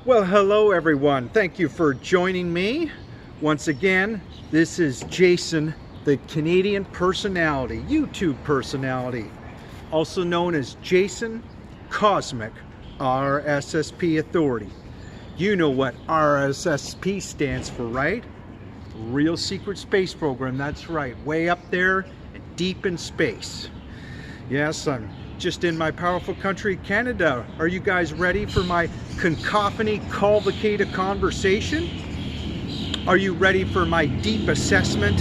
Well, hello everyone. Thank you for joining me. Once again, this is Jason, the Canadian personality, YouTube personality, also known as Jason Cosmic, RSSP Authority. You know what RSSP stands for, right? Real Secret Space Program, that's right. Way up there and deep in space. Yes, I'm just in my powerful country, Canada. Are you guys ready for my cacophony cavalcade conversation? Are you ready for my deep assessment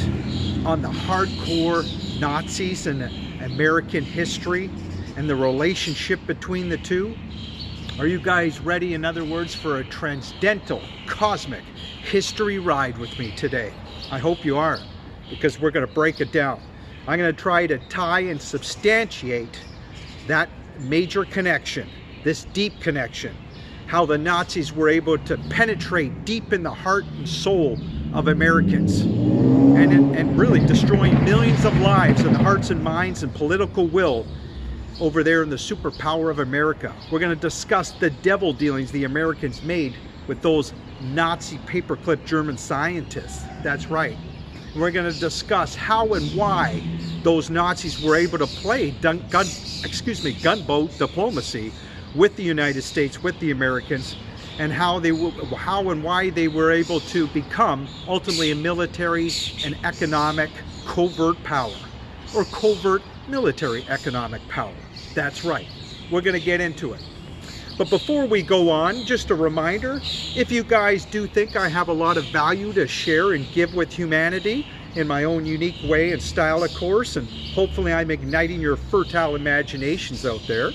on the hardcore Nazis and American history and the relationship between the two? Are you guys ready, in other words, for a transcendental, cosmic history ride with me today? I hope you are, because we're going to break it down. I'm going to try to tie and substantiate that major connection, this deep connection, how the Nazis were able to penetrate deep in the heart and soul of Americans and really destroying millions of lives and the hearts and minds and political will over there in the superpower of America. We're going to discuss the devil dealings the Americans made with those Nazi paperclip German scientists. That's right. We're going to discuss how and why those Nazis were able to play gunboat diplomacy with the United States, with the Americans, and how and why they were able to become ultimately a military and economic covert power, or covert military economic power. That's right. We're going to get into it. But before we go on, just a reminder, if you guys do think I have a lot of value to share and give with humanity in my own unique way and style, of course, and hopefully I'm igniting your fertile imaginations out there.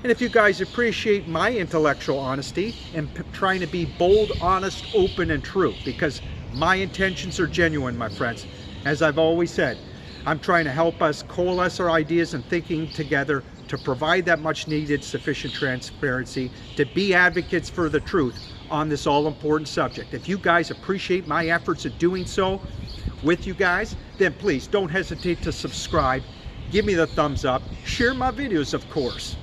And if you guys appreciate my intellectual honesty and trying to be bold, honest, open, and true, because my intentions are genuine, my friends. As I've always said, I'm trying to help us coalesce our ideas and thinking together to provide that much needed sufficient transparency, to be advocates for the truth on this all-important subject. If you guys appreciate my efforts at doing so with you guys, then please don't hesitate to subscribe, give me the thumbs up, share my videos, of course.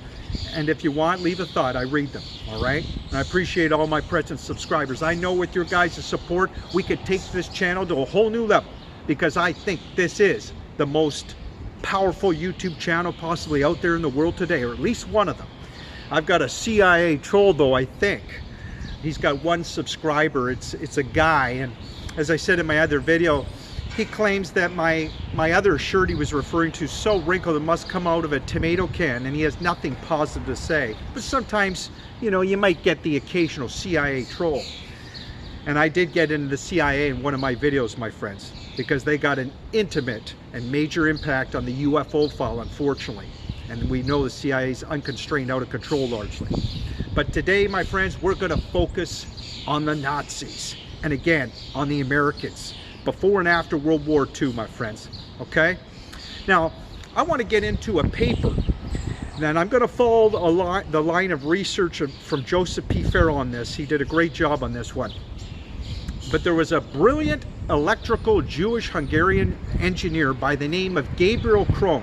And if you want, leave a thought. I read them, all right? And I appreciate all my present subscribers. I know with your guys' support, we could take this channel to a whole new level, because I think this is the most powerful YouTube channel possibly out there in the world today, or at least one of them. I've got a CIA troll though, I think. He's got one subscriber. It's a guy, and as I said in my other video, he claims that my other shirt he was referring to, so wrinkled it must come out of a tomato can, and he has nothing positive to say. But sometimes, you know, you might get the occasional CIA troll. And I did get into the CIA in one of my videos, my friends, because they got an intimate and major impact on the UFO file, unfortunately. And we know the CIA is unconstrained, out of control largely. But today, my friends, we're going to focus on the Nazis. And again, on the Americans, before and after World War II, my friends, okay? Now, I want to get into a paper. And I'm going to follow the line of research from Joseph P. Farrell on this. He did a great job on this one. But there was a brilliant electrical Jewish-Hungarian engineer by the name of Gabriel Krohn.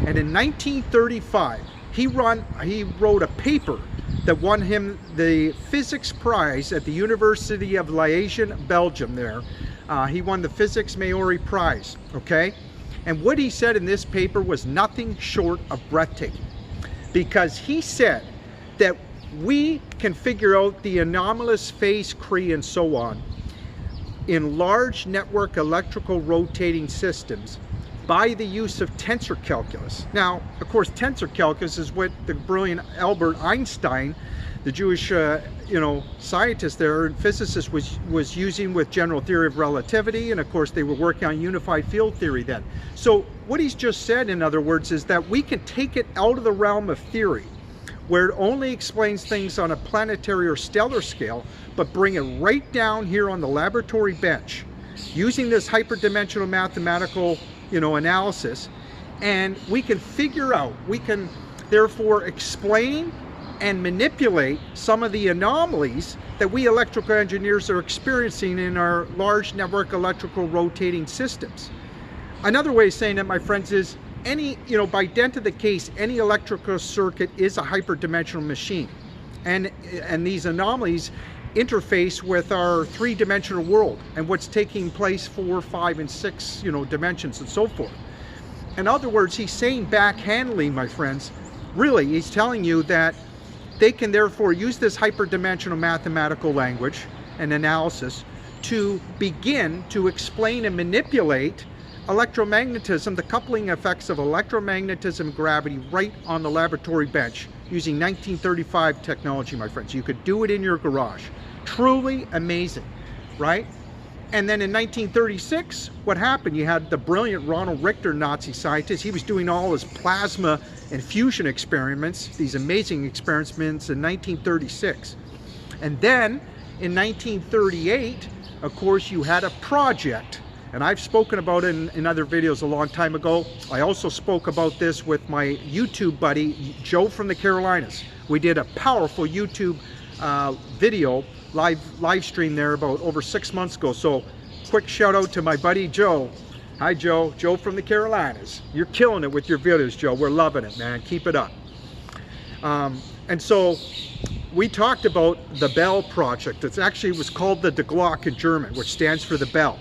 And in 1935, he wrote a paper that won him the physics prize at the University of Liège, Belgium there. He won the Physics Maori Prize, okay? And what he said in this paper was nothing short of breathtaking, because he said that we can figure out the anomalous phase Cree and so on in large network electrical rotating systems by the use of tensor calculus. Now, of course, tensor calculus is what the brilliant Albert Einstein, the Jewish scientist there and physicist, was using with general theory of relativity, and of course they were working on unified field theory then. So what he's just said, in other words, is that we can take it out of the realm of theory, where it only explains things on a planetary or stellar scale, but bring it right down here on the laboratory bench, using this hyperdimensional mathematical analysis, and we can figure out, we can therefore explain and manipulate some of the anomalies that we electrical engineers are experiencing in our large network electrical rotating systems. Another way of saying that, my friends, is by dent of the case, any electrical circuit is a hyperdimensional machine. And these anomalies interface with our three-dimensional world and what's taking place 4, 5, and 6, dimensions and so forth. In other words, he's saying backhandedly, my friends, really, he's telling you that they can therefore use this hyperdimensional mathematical language and analysis to begin to explain and manipulate electromagnetism, the coupling effects of electromagnetism and gravity right on the laboratory bench using 1935 technology, my friends. You could do it in your garage. Truly amazing, right? And then in 1936, what happened? You had the brilliant Ronald Richter, Nazi scientist. He was doing all his plasma and fusion experiments, these amazing experiments in 1936. And then in 1938, of course, you had a project, and I've spoken about it in other videos a long time ago. I also spoke about this with my YouTube buddy, Joe from the Carolinas. We did a powerful YouTube video, live stream there about over 6 months ago. So quick shout out to my buddy Joe. Hi Joe, Joe from the Carolinas. You're killing it with your videos, Joe. We're loving it, man. Keep it up. And so we talked about the Bell project. It actually was called the Glock in German, which stands for the bell.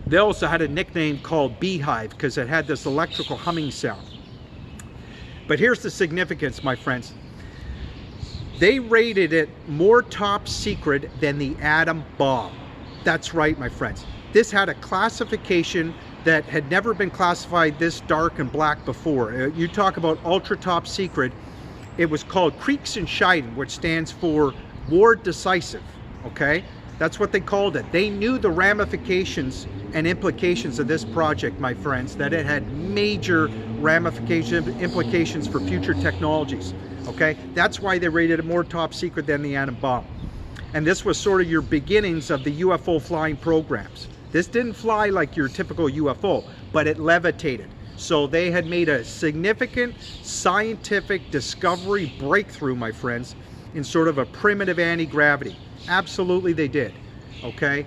They also had a nickname called Beehive because it had this electrical humming sound. But here's the significance, my friends. They rated it more top secret than the atom bomb. That's right, my friends. This had a classification that had never been classified this dark and black before. You talk about ultra top secret. It was called Kriegsentscheiden, which stands for war decisive, okay? That's what they called it. They knew the ramifications and implications of this project, my friends, that it had major ramifications, implications for future technologies, okay? That's why they rated it more top secret than the atom bomb. And this was sort of your beginnings of the UFO flying programs. This didn't fly like your typical UFO, but it levitated. So they had made a significant scientific discovery breakthrough, my friends, in sort of a primitive anti-gravity. Absolutely they did, okay?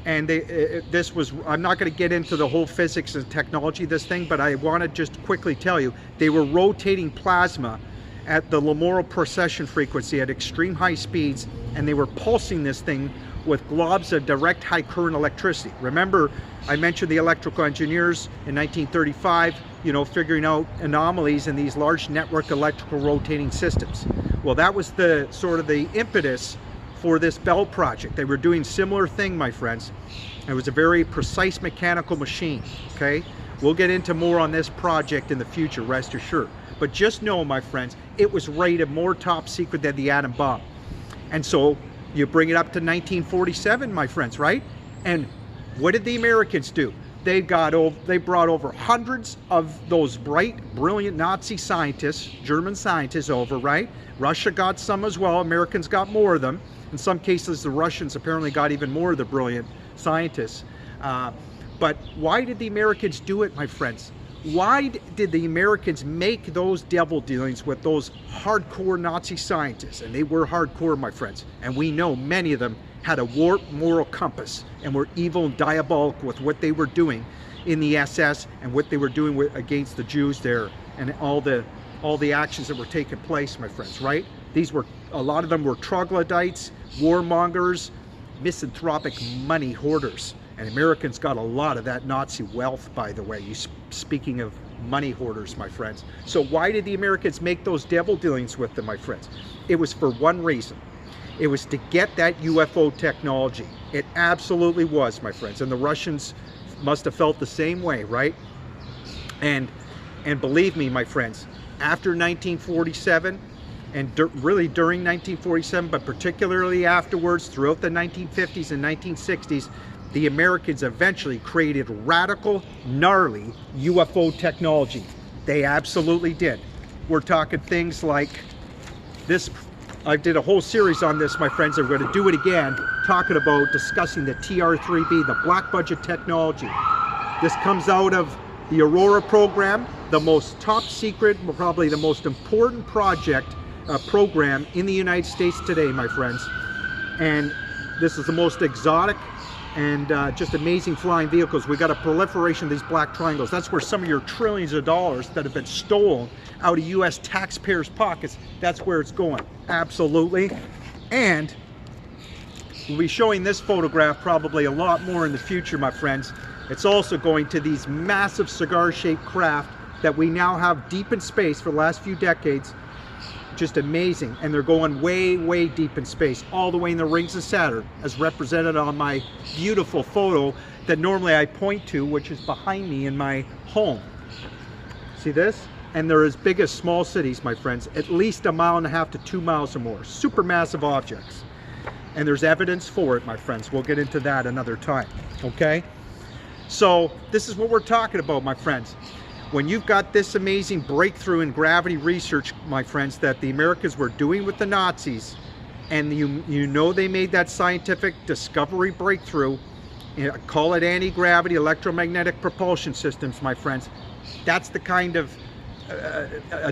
And this was, I'm not going to get into the whole physics and technology of this thing, but I want to just quickly tell you, they were rotating plasma at the Lamoral precession frequency at extreme high speeds, and they were pulsing this thing with globs of direct high current electricity. Remember, I mentioned the electrical engineers in 1935, figuring out anomalies in these large network electrical rotating systems. Well, that was the sort of the impetus for this Bell project. They were doing similar thing, my friends. It was a very precise mechanical machine, okay? We'll get into more on this project in the future, rest assured. But just know, my friends, it was rated more top secret than the atom bomb. And so you bring it up to 1947, my friends, right? And what did the Americans do? They brought over hundreds of those bright, brilliant Nazi scientists, German scientists over, right? Russia got some as well. Americans got more of them. In some cases, the Russians apparently got even more of the brilliant scientists. But why did the Americans do it, my friends? Why did the Americans make those devil dealings with those hardcore Nazi scientists? And they were hardcore, my friends. And we know many of them had a warped moral compass and were evil and diabolical with what they were doing in the SS and what they were doing against the Jews there, and all the actions that were taking place, my friends, right? These were, a lot of them were troglodytes, warmongers, misanthropic money hoarders. And Americans got a lot of that Nazi wealth, by the way. Speaking of money hoarders, my friends. So why did the Americans make those devil dealings with them, my friends? It was for one reason. It was to get that UFO technology. It absolutely was, my friends. And the Russians must have felt the same way, right? And believe me, my friends, after 1947, and really during 1947, but particularly afterwards, throughout the 1950s and 1960s, the Americans eventually created radical, gnarly UFO technology. They absolutely did. We're talking things like this. I did a whole series on this, my friends. I'm going to do it again, talking about discussing the TR-3B, the black budget technology. This comes out of the Aurora program, the most top secret, probably the most important program in the United States today, my friends. And this is the most exotic and just amazing flying vehicles. We got a proliferation of these black triangles. That's where some of your trillions of dollars that have been stolen out of US taxpayers' pockets, that's where it's going. Absolutely. And We'll be showing this photograph probably a lot more in the future, my friends. It's also going to these massive cigar-shaped craft that we now have deep in space for the last few decades. Just amazing. And they're going way, way deep in space, all the way in the rings of Saturn, as represented on my beautiful photo that normally I point to, which is behind me in my home. See this? And they're as big as small cities, my friends, at least 1.5 miles to 2 miles or more. Supermassive objects. And there's evidence for it, my friends. We'll get into that another time, okay? So this is what we're talking about, my friends. When you've got this amazing breakthrough in gravity research, my friends, that the Americans were doing with the Nazis, and you know they made that scientific discovery breakthrough, call it anti-gravity electromagnetic propulsion systems, my friends. That's the kind of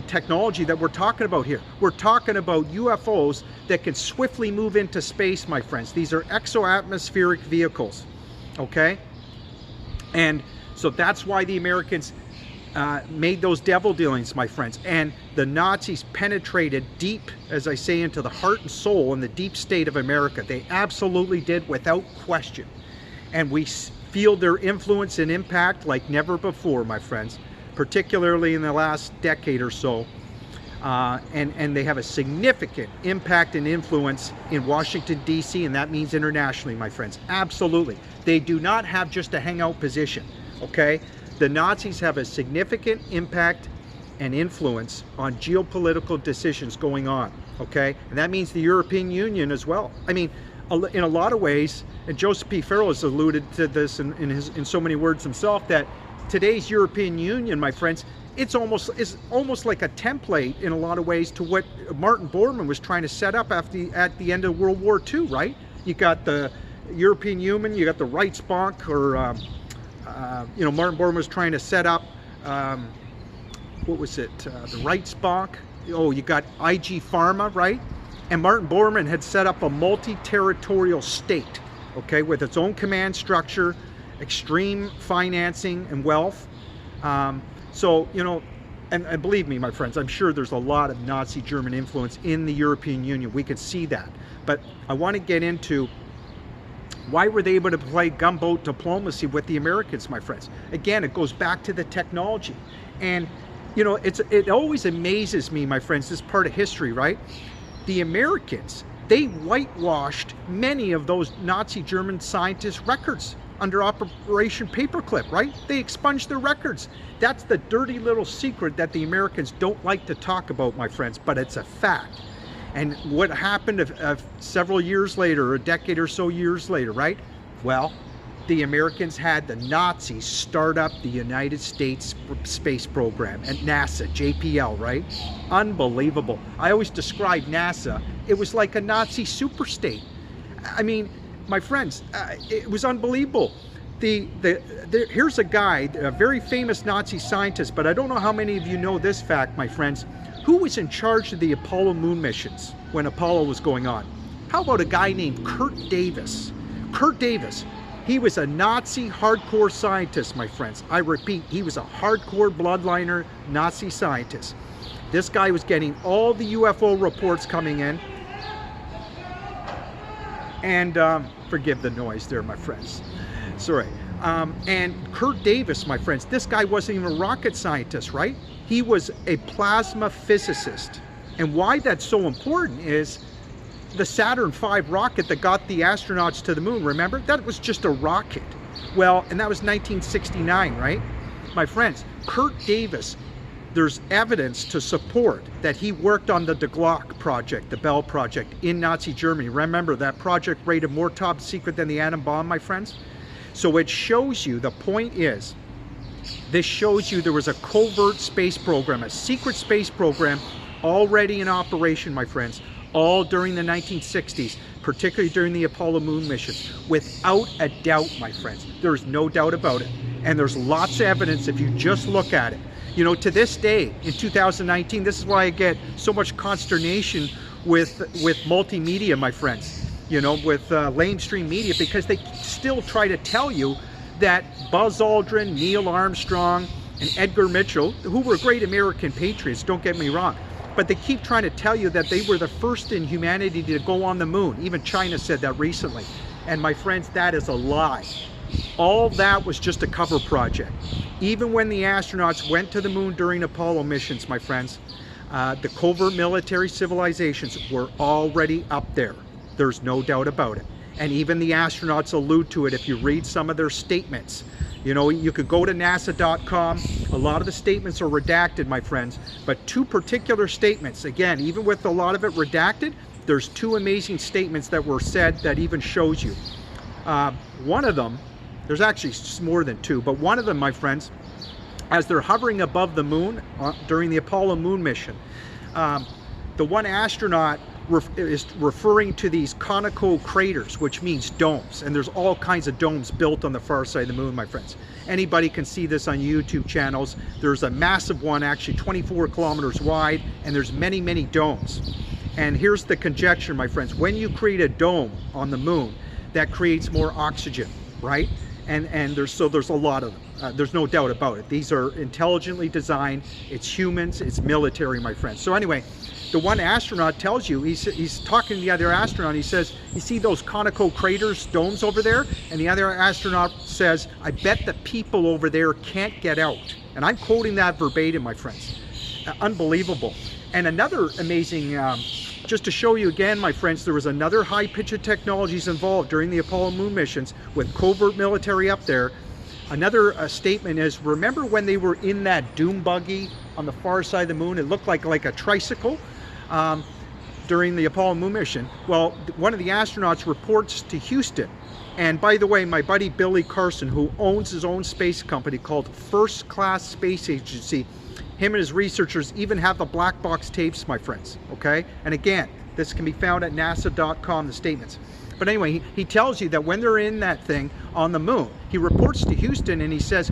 technology that we're talking about here. We're talking about UFOs that can swiftly move into space, my friends. These are exo-atmospheric vehicles, okay? And so that's why the Americans made those devil dealings, my friends. And the Nazis penetrated deep, as I say, into the heart and soul in the deep state of America. They absolutely did, without question. And we feel their influence and impact like never before, my friends, particularly in the last decade or so. And they have a significant impact and influence in Washington, D.C., and that means internationally, my friends. Absolutely. They do not have just a hangout position, okay? The Nazis have a significant impact and influence on geopolitical decisions going on, okay? And that means the European Union as well. I mean, in a lot of ways, and Joseph P. Farrell has alluded to this in so many words himself, that today's European Union, my friends, it's almost like a template in a lot of ways to what Martin Bormann was trying to set up at the end of World War II, right? You got the European Union, you got the Reichsbank, or you know, Martin Bormann was trying to set up, what was it, the Reichsbank. Oh, you got IG Pharma, right? And Martin Bormann had set up a multi-territorial state, okay, with its own command structure, extreme financing and wealth. So, you know, and believe me, my friends, I'm sure there's a lot of Nazi German influence in the European Union. We can see that. But I want to get into why were they able to play gunboat diplomacy with the Americans, my friends? Again, it goes back to the technology. And, you know, it always amazes me, my friends, this part of history, right? The Americans, they whitewashed many of those Nazi German scientists' records under Operation Paperclip, right? They expunged their records. That's the dirty little secret that the Americans don't like to talk about, my friends, but it's a fact. And what happened several years later, a decade or so years later, right? Well, the Americans had the Nazis start up the United States space program at NASA, JPL, right? Unbelievable. I always describe NASA, it was like a Nazi superstate. I mean, my friends, it was unbelievable. Here's a guy, a very famous Nazi scientist, but I don't know how many of you know this fact, my friends. Who was in charge of the Apollo moon missions when Apollo was going on? How about a guy named Kurt Davis? Kurt Davis, he was a Nazi hardcore scientist, my friends. I repeat, he was a hardcore bloodliner Nazi scientist. This guy was getting all the UFO reports coming in. And forgive the noise there, my friends. Sorry. And Kurt Davis, my friends, this guy wasn't even a rocket scientist, right? He was a plasma physicist. And why that's so important is the Saturn V rocket that got the astronauts to the moon, remember? That was just a rocket. Well, and that was 1969, right? My friends, Kurt Davis, there's evidence to support that he worked on the De Glock project, the Bell project in Nazi Germany. Remember, that project rated more top secret than the atom bomb, my friends? So it shows you, the point is, this shows you there was a covert space program, a secret space program already in operation, my friends, all during the 1960s, particularly during the Apollo moon missions. Without a doubt, my friends, there's no doubt about it. And there's lots of evidence if you just look at it. You know, to this day, in 2019, this is why I get so much consternation with multimedia, my friends, you know, with lamestream media, because they still try to tell you that Buzz Aldrin, Neil Armstrong, and Edgar Mitchell, who were great American patriots, don't get me wrong, But they keep trying to tell you that they were the first in humanity to go on the moon. Even China said that recently. And my friends, that is a lie. All that was just a cover project. Even when the astronauts went to the moon during Apollo missions, my friends, the covert military civilizations were already up there. There's no doubt about it. And even the astronauts allude to it if you read some of their statements. You know, you could go to NASA.com. A lot of the statements are redacted, my friends, but two particular statements, again, even with a lot of it redacted, there's two amazing statements that were said that even shows you. One of them, there's actually more than two, but one of them, my friends, as they're hovering above the moon during the Apollo moon mission, the one astronaut is referring to these conical craters, which means domes, and there's all kinds of domes built on the far side of the moon, my friends. Anybody can see this on YouTube channels. There's a massive one, actually 24 kilometers wide, and there's many, many domes. And here's the conjecture, my friends. When you create a dome on the moon, that creates more oxygen, right? And there's a lot of them. There's no doubt about it. These are intelligently designed. It's humans, it's military, my friends. So anyway, the one astronaut tells you, he's talking to the other astronaut, he says, you see those conical craters, domes over there? And the other astronaut says, I bet the people over there can't get out. And I'm quoting that verbatim, my friends. Unbelievable. And another amazing, just to show you again, my friends, there was another high pitch of technologies involved during the Apollo moon missions with covert military up there. Another statement is, remember when they were in that doom buggy on the far side of the moon? It looked like a tricycle during the Apollo moon mission. Well, one of the astronauts reports to Houston. And by the way, my buddy Billy Carson, who owns his own space company called First Class Space Agency, him and his researchers even have the black box tapes, my friends, okay? And again, this can be found at nasa.com, the statements. But anyway, he tells you that when they're in that thing on the moon, he reports to Houston and he says,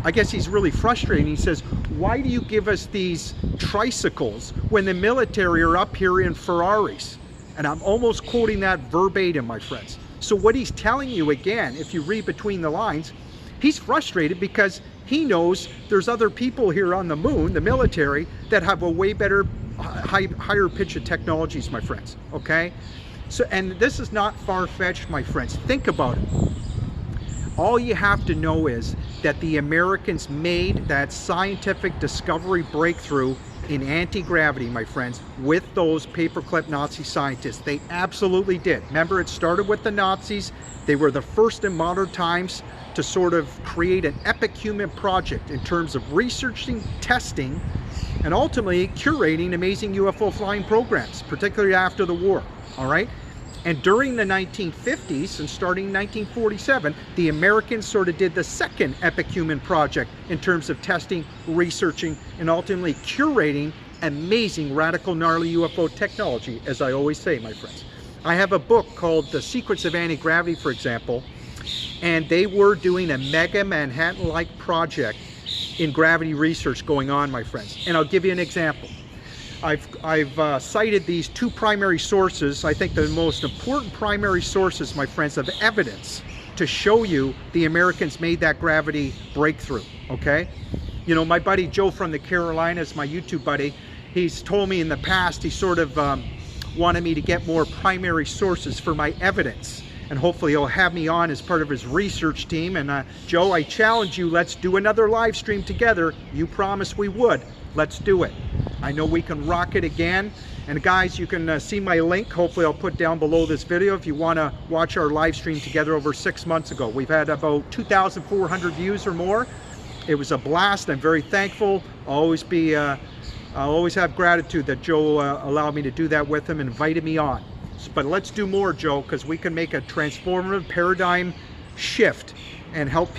I guess he's really frustrated. He says, why do you give us these tricycles when the military are up here in Ferraris? And I'm almost quoting that verbatim, my friends. So what he's telling you, again, if you read between the lines, he's frustrated because he knows there's other people here on the moon, the military, that have a way better, higher pitch of technologies, my friends, okay? So, and this is not far-fetched, my friends. Think about it. All you have to know is that the Americans made that scientific discovery breakthrough in anti-gravity, my friends, with those paperclip Nazi scientists. They absolutely did. Remember, it started with the Nazis. They were the first in modern times to sort of create an epic human project in terms of researching, testing, and ultimately curating amazing UFO flying programs, particularly after the war, all right? And during the 1950s and starting in 1947, the Americans sort of did the second epic human project in terms of testing, researching, and ultimately curating amazing, radical, gnarly UFO technology, as I always say, my friends. I have a book called The Secrets of Anti-Gravity, for example, and they were doing a mega Manhattan-like project in gravity research going on, my friends. And I'll give you an example. I've cited these two primary sources. I think the most important primary sources, my friends, of evidence to show you the Americans made that gravity breakthrough, okay? You know, my buddy Joe from the Carolinas, my YouTube buddy, he's told me in the past he sort of wanted me to get more primary sources for my evidence. And hopefully he'll have me on as part of his research team. And Joe, I challenge you, let's do another live stream together. You promised we would. Let's do it. I know we can rock it again. And guys, you can see my link. Hopefully I'll put down below this video if you want to watch our live stream together over 6 months ago. We've had about 2,400 views or more. It was a blast. I'm very thankful. I'll always have gratitude that Joe allowed me to do that with him and invited me on. But let's do more, Joe, because we can make a transformative paradigm shift and help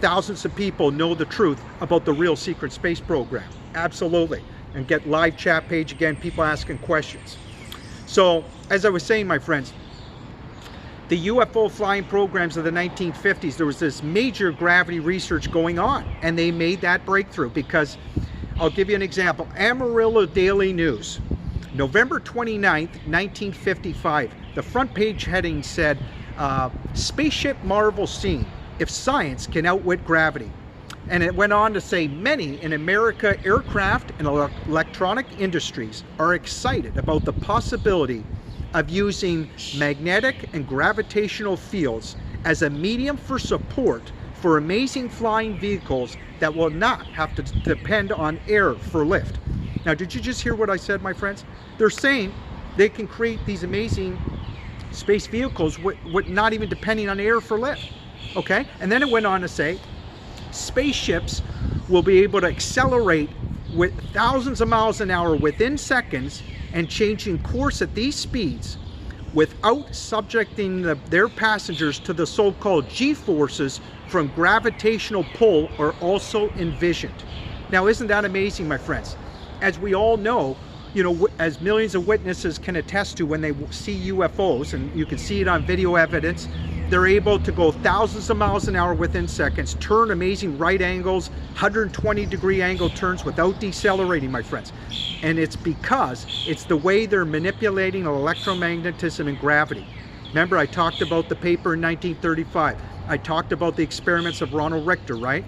thousands of people know the truth about the real secret space program. Absolutely. And get live chat page again, people asking questions. So, as I was saying, my friends, the UFO flying programs of the 1950s, there was this major gravity research going on, and they made that breakthrough because, I'll give you an example. Amarillo Daily News, November 29th, 1955. The front page heading said, Spaceship Marvel Seen, If Science Can Outwit Gravity. And it went on to say many in America aircraft and electronic industries are excited about the possibility of using magnetic and gravitational fields as a medium for support for amazing flying vehicles that will not have to depend on air for lift. Now, did you just hear what I said, my friends? They're saying they can create these amazing space vehicles with not even depending on air for lift, okay? And then it went on to say, spaceships will be able to accelerate with thousands of miles an hour within seconds and changing course at these speeds without subjecting their passengers to the so-called G-forces from gravitational pull are also envisioned. Now, isn't that amazing, my friends? As we all know, you know, as millions of witnesses can attest to when they see UFOs, and you can see it on video evidence, they're able to go thousands of miles an hour within seconds, turn amazing right angles, 120-degree angle turns without decelerating, my friends. And it's because it's the way they're manipulating electromagnetism and gravity. Remember, I talked about the paper in 1935. I talked about the experiments of Ronald Richter, right?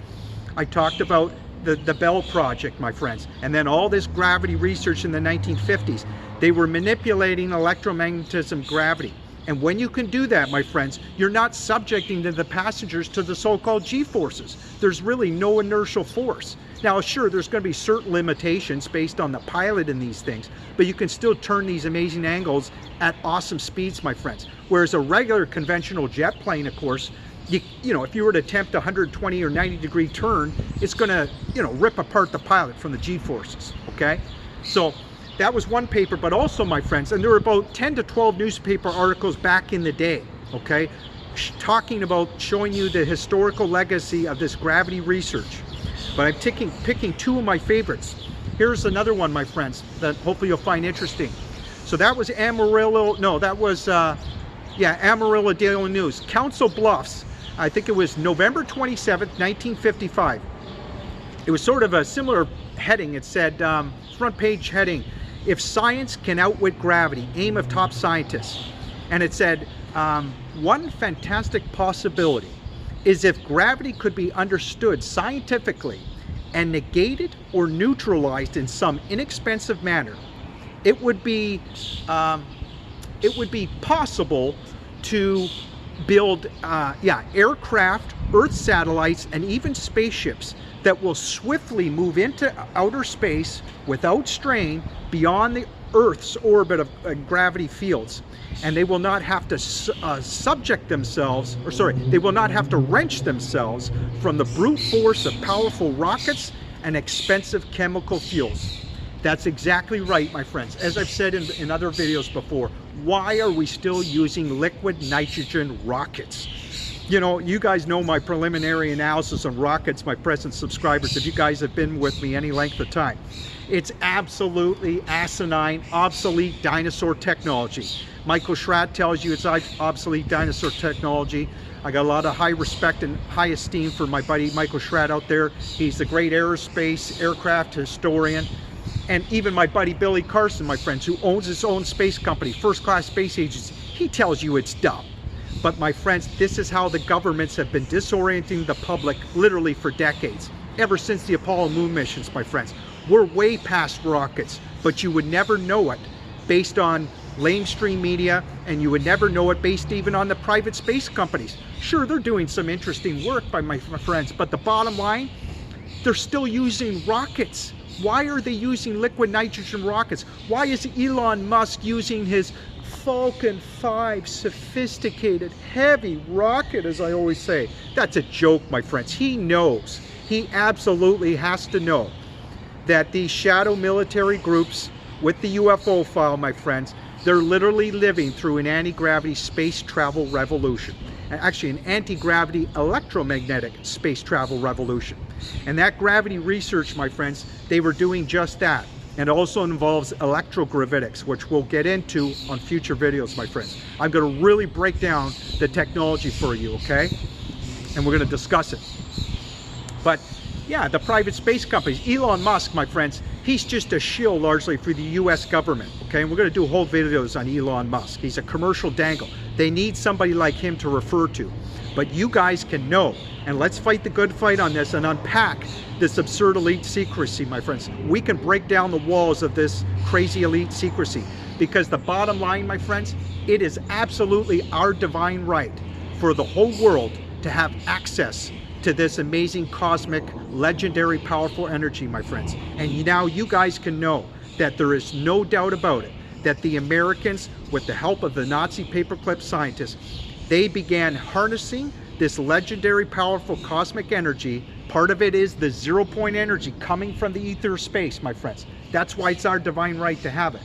I talked about the Bell Project, my friends. And then all this gravity research in the 1950s. They were manipulating electromagnetism, gravity. And when you can do that, my friends, you're not subjecting the passengers to the so-called G-forces. There's really no inertial force. Now, sure, there's going to be certain limitations based on the pilot in these things, but you can still turn these amazing angles at awesome speeds, my friends. Whereas a regular conventional jet plane, of course, you know, if you were to attempt a 120 or 90-degree turn, it's going to, you know, rip apart the pilot from the G-forces, okay? So that was one paper, but also, my friends, and there were about 10 to 12 newspaper articles back in the day, okay, talking about, showing you the historical legacy of this gravity research. But I'm picking two of my favorites. Here's another one, my friends, that hopefully you'll find interesting. So that was Amarillo, no, that was, Amarillo Daily News. Council Bluffs, I think it was November 27th, 1955. It was sort of a similar heading. It said, front page heading, "If Science Can Outwit Gravity, Aim of Top Scientists." And it said, one fantastic possibility is if gravity could be understood scientifically and negated or neutralized in some inexpensive manner, it would be possible to build aircraft, Earth satellites, and even spaceships that will swiftly move into outer space without strain beyond the Earth's orbit of gravity fields. And they will not have to they will not have to wrench themselves from the brute force of powerful rockets and expensive chemical fuels. That's exactly right, my friends. As I've said in other videos before, why are we still using liquid nitrogen rockets? You know, you guys know my preliminary analysis on rockets, my present subscribers, if you guys have been with me any length of time. It's absolutely asinine, obsolete dinosaur technology. Michael Schratt tells you it's obsolete dinosaur technology. I got a lot of high respect and high esteem for my buddy Michael Schratt out there. He's the great aerospace aircraft historian. And even my buddy Billy Carson, my friends, who owns his own space company, First Class Space Agency, he tells you it's dumb. But my friends, this is how the governments have been disorienting the public literally for decades. Ever since the Apollo moon missions, my friends. We're way past rockets, but you would never know it based on lamestream media, and you would never know it based even on the private space companies. Sure, they're doing some interesting work, by my friends, but the bottom line, they're still using rockets. Why are they using liquid nitrogen rockets? Why is Elon Musk using his Falcon 5 sophisticated heavy rocket, as I always say? That's a joke, my friends. He knows, he absolutely has to know that these shadow military groups with the UFO file, my friends, they're literally living through an anti-gravity space travel revolution. Actually, an anti-gravity electromagnetic space travel revolution. And that gravity research, my friends, they were doing just that. And it also involves electrogravitics, which we'll get into on future videos, my friends. I'm going to really break down the technology for you, okay? And we're going to discuss it. But yeah, the private space companies, Elon Musk, my friends, he's just a shill largely for the US government, okay? And we're going to do whole videos on Elon Musk. He's a commercial dangle. They need somebody like him to refer to. But you guys can know And let's fight the good fight on this and unpack this absurd elite secrecy, my friends. We can break down the walls of this crazy elite secrecy, because the bottom line, my friends, it is absolutely our divine right for the whole world to have access to this amazing, cosmic, legendary, powerful energy, my friends. And now you guys can know that there is no doubt about it, that the Americans, with the help of the Nazi paperclip scientists, they began harnessing this legendary, powerful cosmic energy. Part of it is the 0-point energy coming from the ether space, my friends. That's why it's our divine right to have it.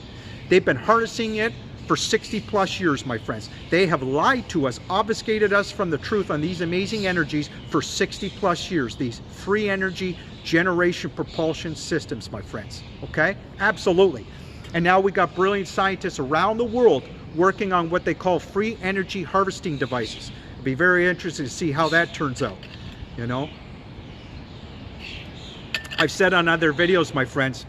They've been harnessing it for 60 plus years, my friends. They have lied to us, obfuscated us from the truth on these amazing energies for 60 plus years, these free energy generation propulsion systems, my friends, okay? Absolutely. And now we got brilliant scientists around the world working on what they call free energy harvesting devices. It'll be very interesting to see how that turns out, you know? I've said on other videos, my friends,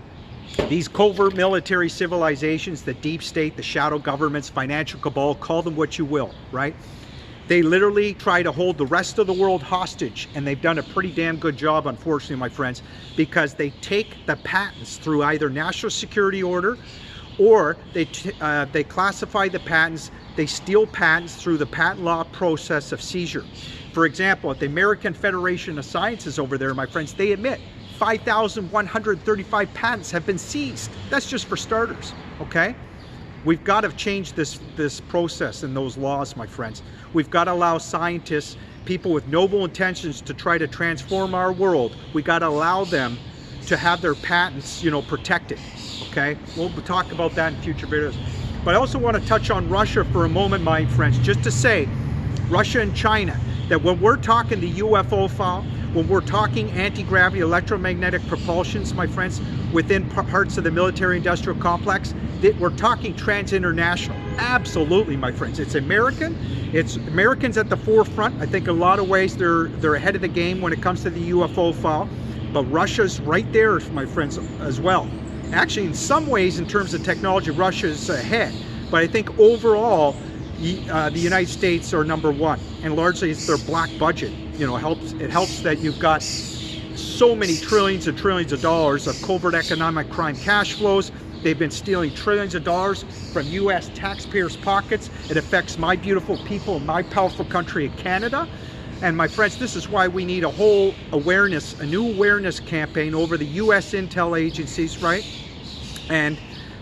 these covert military civilizations, the deep state, the shadow governments, financial cabal, call them what you will, right? They literally try to hold the rest of the world hostage, and they've done a pretty damn good job, unfortunately, my friends, because they take the patents through either national security order, or they classify the patents, they steal patents through the patent law process of seizure. For example, at the American Federation of Sciences over there, my friends, they admit 5,135 patents have been seized. That's just for starters, okay? We've got to change this process and those laws, my friends. We've got to allow scientists, people with noble intentions to try to transform our world, we got to allow them to have their patents, you know, protected, okay? We'll talk about that in future videos. But I also want to touch on Russia for a moment, my friends, just to say, Russia and China, that when we're talking the UFO file, when we're talking anti-gravity electromagnetic propulsions, my friends, within parts of the military-industrial complex, we're talking trans-international. Absolutely, my friends. It's American. It's Americans at the forefront. I think in a lot of ways they're ahead of the game when it comes to the UFO file. But Russia's right there, my friends, as well. Actually, in some ways, in terms of technology, Russia's ahead. But I think overall, the United States are number one, and largely it's their black budget. You know, it helps that you've got so many trillions and trillions of dollars of covert economic crime cash flows. They've been stealing trillions of dollars from U.S. taxpayers' pockets. It affects my beautiful people in my powerful country of Canada. And my friends, this is why we need a whole awareness, a new awareness campaign over the U.S. intel agencies, right? And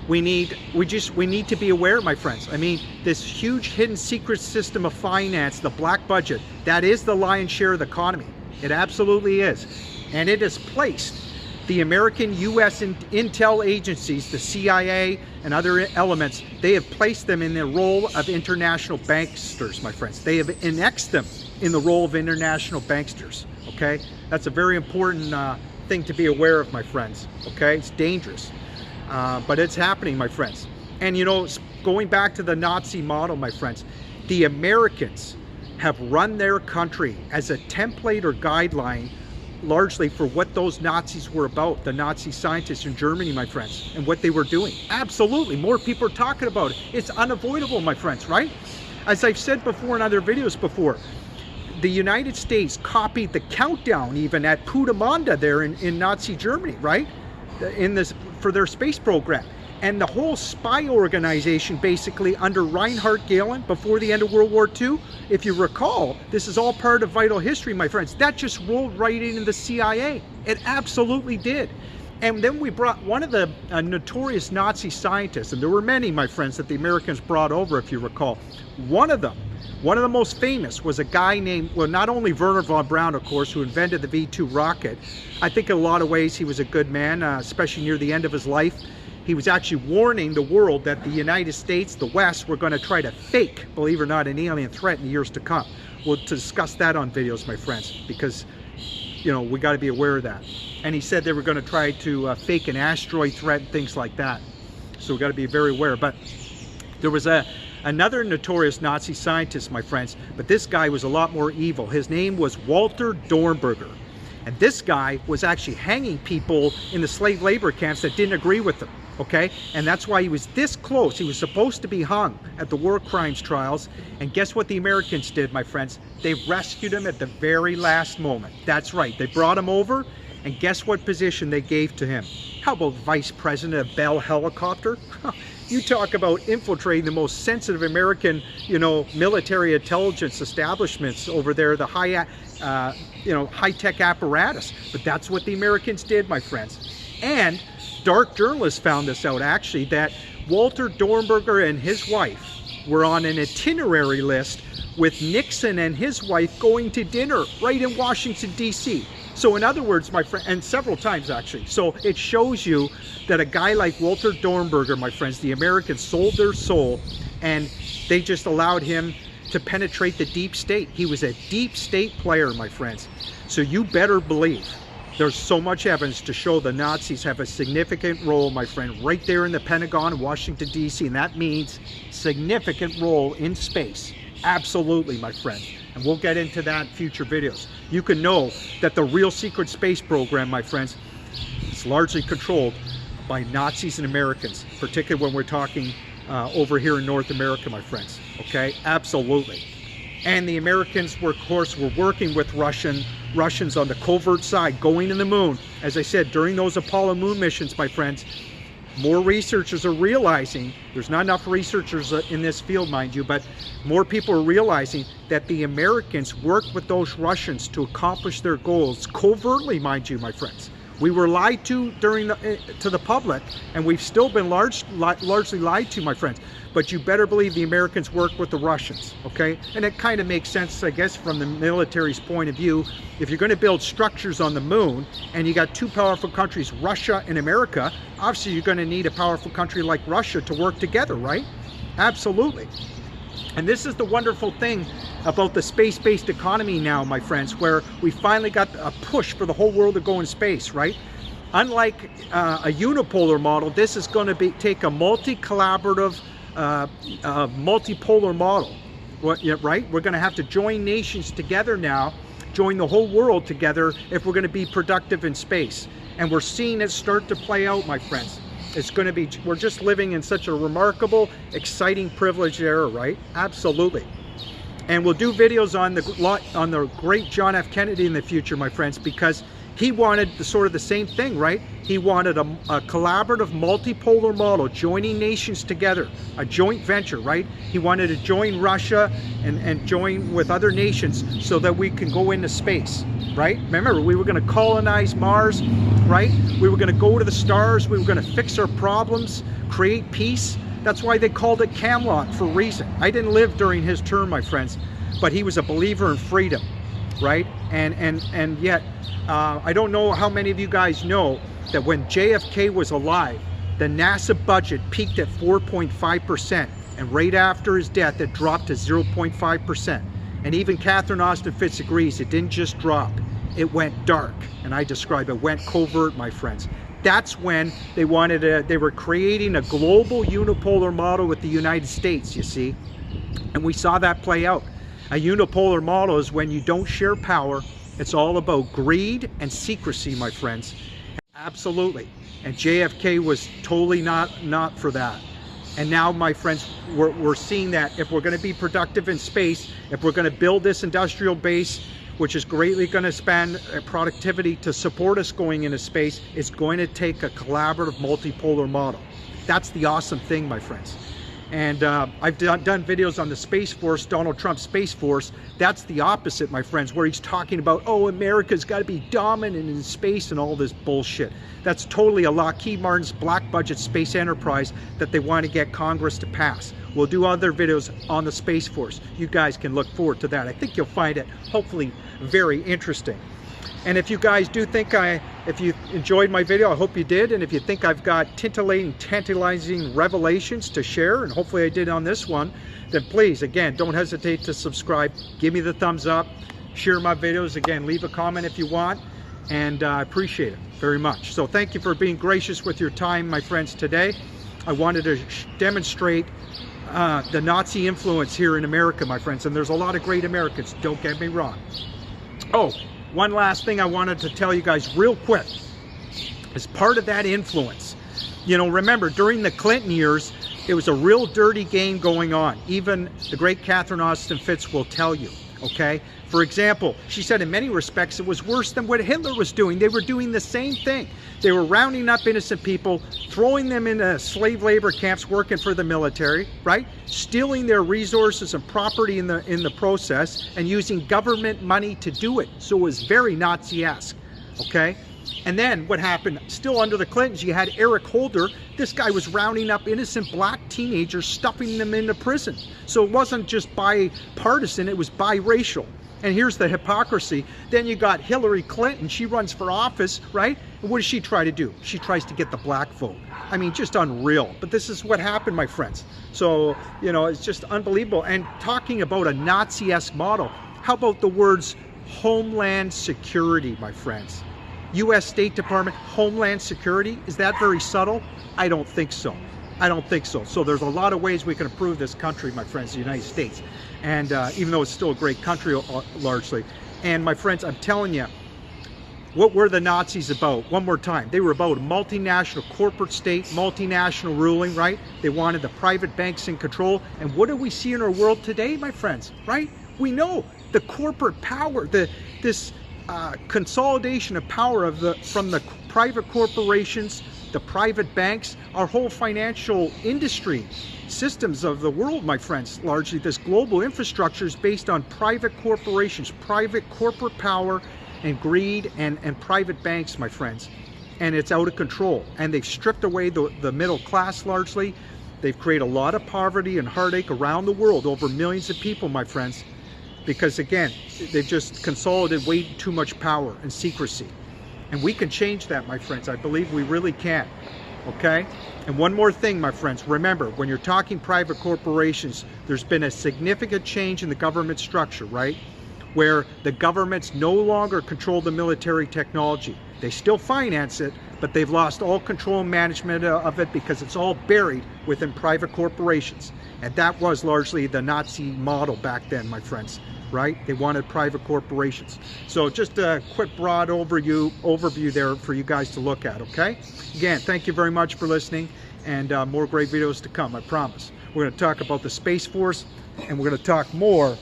we need to be aware, my friends. I mean, this huge hidden secret system of finance, the black budget, that is the lion's share of the economy. It absolutely is. And it has placed the American U.S. intel agencies, the CIA and other elements, they have placed them in the role of international banksters, my friends. They have annexed them in the role of international banksters, okay? That's a very important thing to be aware of, my friends, okay? It's dangerous. But it's happening, my friends. And you know, going back to the Nazi model, my friends, the Americans have run their country as a template or guideline largely for what those Nazis were about, the Nazi scientists in Germany, my friends, and what they were doing. Absolutely, more people are talking about it. It's unavoidable, my friends, right? As I've said before in other videos before, the United States copied the countdown even at Putamanda there in Nazi Germany, right? For their space program. And the whole spy organization basically under Reinhard Gehlen before the end of World War II, if you recall, this is all part of vital history, my friends, that just rolled right into the CIA. It absolutely did. And then we brought one of the notorious Nazi scientists, and there were many, my friends, that the Americans brought over, if you recall. One of them, one of the most famous, was a guy named, well, not only Werner von Braun, of course, who invented the V-2 rocket. I think in a lot of ways he was a good man, especially near the end of his life. He was actually warning the world that the United States, the West, were going to try to fake, believe it or not, an alien threat in the years to come. We'll discuss that on videos, my friends, because, you know, we got to be aware of that. And he said they were going to try to fake an asteroid threat and things like that. So we got to be very aware. But there was another notorious Nazi scientist, my friends, but this guy was a lot more evil. His name was Walter Dornberger. And this guy was actually hanging people in the slave labor camps that didn't agree with him, okay? And that's why he was this close. He was supposed to be hung at the war crimes trials. And guess what the Americans did, my friends? They rescued him at the very last moment. That's right, they brought him over, and guess what position they gave to him? How about Vice President of Bell Helicopter? You talk about infiltrating the most sensitive American, military intelligence establishments over there, the high-tech apparatus. But that's what the Americans did, my friends. And dark journalists found this out, actually, that Walter Dornberger and his wife were on an itinerary list with Nixon and his wife going to dinner right in Washington, D.C. So in other words, my friend, and several times actually, so it shows you that a guy like Walter Dornberger, my friends, the Americans sold their soul, and they just allowed him to penetrate the deep state. He was a deep state player, my friends. So you better believe there's so much evidence to show the Nazis have a significant role, my friend, right there in the Pentagon in Washington, D.C. And that means significant role in space. Absolutely, my friend. And we'll get into that in future videos. You can know that the real secret space program, my friends, is largely controlled by Nazis and Americans, particularly when we're talking over here in North America, my friends. Okay, absolutely. And the Americans were, of course, were working with Russians on the covert side, going to the moon. As I said, during those Apollo moon missions, my friends, more researchers are realizing, there's not enough researchers in this field, mind you, but more people are realizing that the Americans worked with those Russians to accomplish their goals covertly, mind you, my friends. We were lied to to the public, and we've still been largely lied to, my friends. But you better believe the Americans work with the Russians, okay? And it kind of makes sense, I guess, from the military's point of view. If you're going to build structures on the moon, and you got two powerful countries, Russia and America, obviously you're going to need a powerful country like Russia to work together, right? Absolutely. And this is the wonderful thing about the space-based economy now, my friends, where we finally got a push for the whole world to go in space, right? Unlike a unipolar model, this is going to take a multi-collaborative, multipolar model, right? We're going to have to join nations together now, join the whole world together if we're going to be productive in space. And we're seeing it start to play out, my friends. It's going to be, we're just living in such a remarkable, exciting, privileged era, right? Absolutely. And we'll do videos on the great John F. Kennedy in the future, my friends, because he wanted sort of the same thing, right? He wanted a collaborative, multipolar model, joining nations together, a joint venture, right? He wanted to join Russia and join with other nations so that we can go into space, right? Remember, we were going to colonize Mars, right? We were going to go to the stars. We were going to fix our problems, create peace. That's why they called it Camelot, for a reason. I didn't live during his term, my friends, but he was a believer in freedom, right? And yet, I don't know how many of you guys know that when JFK was alive, the NASA budget peaked at 4.5%, and right after his death, it dropped to 0.5%. And even Catherine Austin Fitts agrees, it didn't just drop, it went dark. And I describe it went covert, my friends. That's when they were creating a global unipolar model with the United States, you see. And we saw that play out. A unipolar model is when you don't share power. It's all about greed and secrecy, my friends. Absolutely. And JFK was totally not for that. And now, my friends, we're seeing that if we're going to be productive in space, if we're going to build this industrial base, which is greatly going to expand productivity to support us going into space, it's going to take a collaborative, multipolar model. That's the awesome thing, my friends. And I've done videos on the Space Force, Donald Trump's Space Force. That's the opposite, my friends, where he's talking about, oh, America's got to be dominant in space and all this bullshit. That's totally a Lockheed Martin's black budget space enterprise that they want to get Congress to pass. We'll do other videos on the Space Force. You guys can look forward to that. I think you'll find it hopefully very interesting. And if you guys do think if you enjoyed my video, I hope you did. And if you think I've got tantalizing revelations to share, and hopefully I did on this one, then please, again, don't hesitate to subscribe. Give me the thumbs up. Share my videos. Again, leave a comment if you want. And I appreciate it very much. So thank you for being gracious with your time, my friends, today. I wanted to demonstrate the Nazi influence here in America, my friends. And there's a lot of great Americans. Don't get me wrong. Oh, one last thing I wanted to tell you guys real quick. As part of that influence, you know, remember during the Clinton years, it was a real dirty game going on. Even the great Catherine Austin Fitts will tell you, okay? For example, she said in many respects it was worse than what Hitler was doing. They were doing the same thing. They were rounding up innocent people, throwing them into slave labor camps, working for the military, right? Stealing their resources and property in the process, and using government money to do it. So it was very Nazi-esque, okay? And then what happened, still under the Clintons, you had Eric Holder. This guy was rounding up innocent black teenagers, stuffing them into prison. So it wasn't just bipartisan, it was biracial. And here's the hypocrisy. Then you got Hillary Clinton. She runs for office, right? And what does she try to do? She tries to get the black vote. I mean, just unreal. But this is what happened, my friends. So, you know, it's just unbelievable. And talking about a Nazi-esque model, how about the words Homeland Security, my friends? U.S. State Department, Homeland Security, is that very subtle? I don't think so. I don't think so. So there's a lot of ways we can improve this country, my friends, the United States. And even though it's still a great country largely. And my friends, I'm telling you, what were the Nazis about? One more time. They were about a multinational corporate state, multinational ruling, right? They wanted the private banks in control. And what do we see in our world today, my friends, right? We know the corporate power, this consolidation of power from the private corporations, the private banks, our whole financial industry systems of the world, my friends. Largely this global infrastructure is based on private corporations, private corporate power and greed, and private banks, my friends. And it's out of control. And they've stripped away the middle class largely. They've created a lot of poverty and heartache around the world, over millions of people, my friends. Because again, they've just consolidated way too much power and secrecy. And we can change that, my friends. I believe we really can. Okay? And one more thing, my friends. Remember, when you're talking private corporations, there's been a significant change in the government structure, right? Where the governments no longer control the military technology. They still finance it, but they've lost all control and management of it because it's all buried within private corporations. And that was largely the Nazi model back then, my friends. Right? They wanted private corporations. So just a quick broad overview there for you guys to look at, okay? Again, thank you very much for listening, and more great videos to come, I promise. We're going to talk about the Space Force, and we're going to talk more,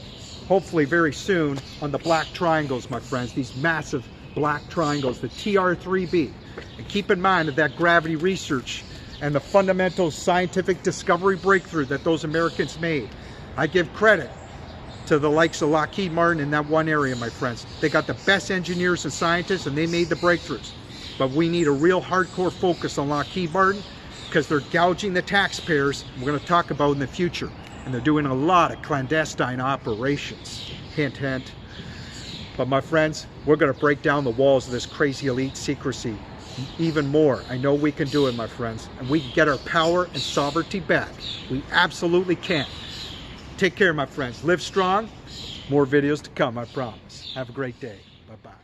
hopefully very soon, on the black triangles, my friends, these massive black triangles, the TR3B. And keep in mind that gravity research and the fundamental scientific discovery breakthrough that those Americans made. I give credit to the likes of Lockheed Martin in that one area, my friends. They got the best engineers and scientists, and they made the breakthroughs. But we need a real hardcore focus on Lockheed Martin, because they're gouging the taxpayers. We're going to talk about in the future. And they're doing a lot of clandestine operations. Hint, hint. But my friends, we're going to break down the walls of this crazy elite secrecy even more. I know we can do it, my friends. And we can get our power and sovereignty back. We absolutely can. Take care, my friends. Live strong. More videos to come, I promise. Have a great day. Bye-bye.